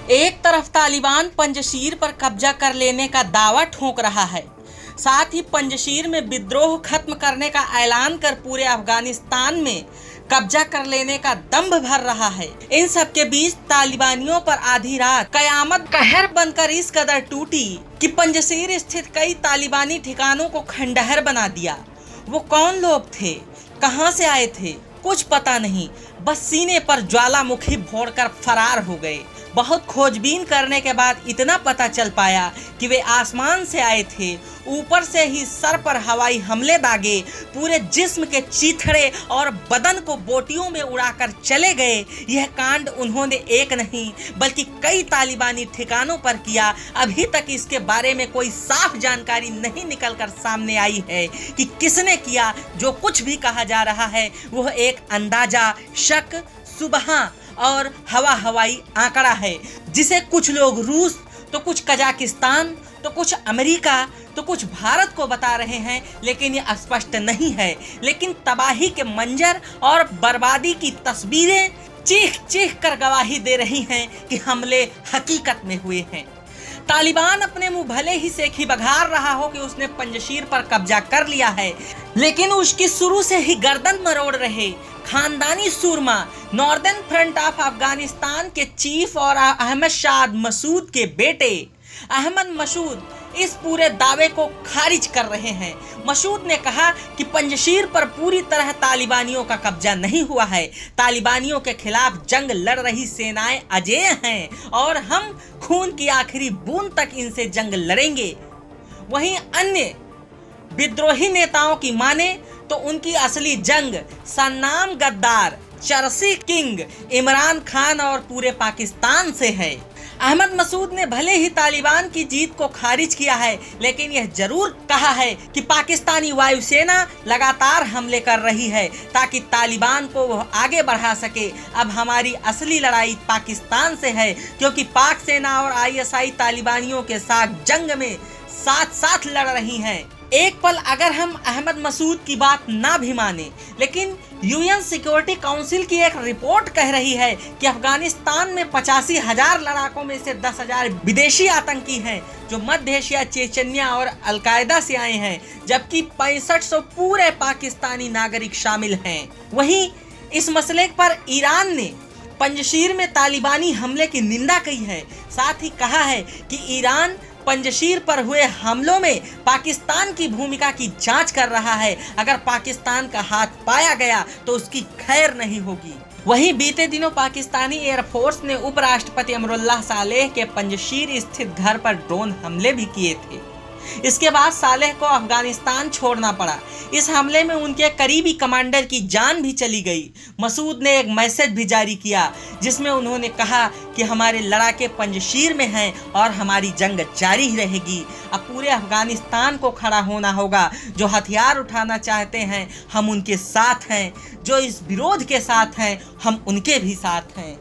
एक तरफ तालिबान पंजशीर पर कब्जा कर लेने का दावा ठोक रहा है, साथ ही पंजशीर में विद्रोह खत्म करने का ऐलान कर पूरे अफगानिस्तान में कब्जा कर लेने का दंभ भर रहा है। इन सब के बीच तालिबानियों पर आधी रात कयामत कहर बनकर इस कदर टूटी कि पंजशीर स्थित कई तालिबानी ठिकानों को खंडहर बना दिया। वो कौन लोग थे, कहां से आए थे, कुछ पता नहीं, बस सीने पर ज्वालामुखी भोंककर फरार हो गए। बहुत खोजबीन करने के बाद इतना पता चल पाया कि वे आसमान से आए थे, ऊपर से ही सर पर हवाई हमले दागे, पूरे जिस्म के चीथड़े और बदन को बोटियों में उड़ाकर चले गए। यह कांड उन्होंने एक नहीं बल्कि कई तालिबानी ठिकानों पर किया। अभी तक इसके बारे में कोई साफ जानकारी नहीं निकलकर सामने आई है कि किसने किया। जो कुछ भी कहा जा रहा है वह एक अंदाजा, शक, सुबह और हवाई आंकड़ा है, जिसे कुछ लोग रूस, तो कुछ कजाकिस्तान, तो कुछ अमेरिका, तो कुछ भारत को बता रहे हैं, लेकिन ये स्पष्ट नहीं है। लेकिन तबाही के मंजर और बर्बादी की तस्वीरें चीख चीख कर गवाही दे रही हैं कि हमले हकीकत में हुए हैं। तालिबान अपने मुंह भले ही सेखी बघार रहा हो कि उसने पंजशीर पर कब्जा कर लिया है, लेकिन उसकी शुरू से ही गर्दन मरोड़ रहे खानदानी सूरमा नॉर्दर्न फ्रंट ऑफ अफगानिस्तान के चीफ और अहमद शाह मसूद के बेटे अहमद मसूद इस पूरे दावे को खारिज कर रहे हैं। मसूद ने कहा कि पंजशीर पर पूरी तरह तालिबानियों का कब्जा नहीं हुआ है। तालिबानियों के खिलाफ जंग लड़ रही सेनाएं अजेय हैं और हम खून की आखिरी बूंद तक इनसे जंग लड़ेंगे। वहीं अन्य विद्रोही नेताओं की माने तो उनकी असली जंग सन्नाम गद्दार, चरसी किंग इमरान खान और पूरे पाकिस्तान से है। अहमद मसूद ने भले ही तालिबान की जीत को खारिज किया है, लेकिन यह जरूर कहा है कि पाकिस्तानी वायुसेना लगातार हमले कर रही है ताकि तालिबान को वह आगे बढ़ा सके। अब हमारी असली लड़ाई पाकिस्तान से है, क्योंकि पाक सेना और ISI तालिबानियों के साथ जंग में साथ साथ लड़ रही हैं। एक पल अगर हम अहमद मसूद की बात ना भी माने, लेकिन UN सिक्योरिटी काउंसिल की एक रिपोर्ट कह रही है कि अफगानिस्तान में 85,000 लड़ाकों में से 10,000 विदेशी आतंकी हैं जो मध्य एशिया, चेचन्या और अलकायदा से आए हैं, जबकि 6500 पूरे पाकिस्तानी नागरिक शामिल हैं। वहीं इस मसले पर ईरान ने पंजशीर में तालिबानी हमले की निंदा की है। साथ ही कहा है कि ईरान पंजशीर पर हुए हमलों में पाकिस्तान की भूमिका की जांच कर रहा है। अगर पाकिस्तान का हाथ पाया गया तो उसकी खैर नहीं होगी। वहीं बीते दिनों पाकिस्तानी एयरफोर्स ने उपराष्ट्रपति अमरुल्लाह सालेह के पंजशीर स्थित घर पर ड्रोन हमले भी किए थे। इसके बाद सालेह को अफगानिस्तान छोड़ना पड़ा। इस हमले में उनके करीबी कमांडर की जान भी चली गई। मसूद ने एक मैसेज भी जारी किया जिसमें उन्होंने कहा कि हमारे लड़ाके पंजशीर में हैं और हमारी जंग जारी ही रहेगी। अब पूरे अफगानिस्तान को खड़ा होना होगा। जो हथियार उठाना चाहते हैं हम उनके साथ हैं, जो इस विरोध के साथ हैं हम उनके भी साथ हैं।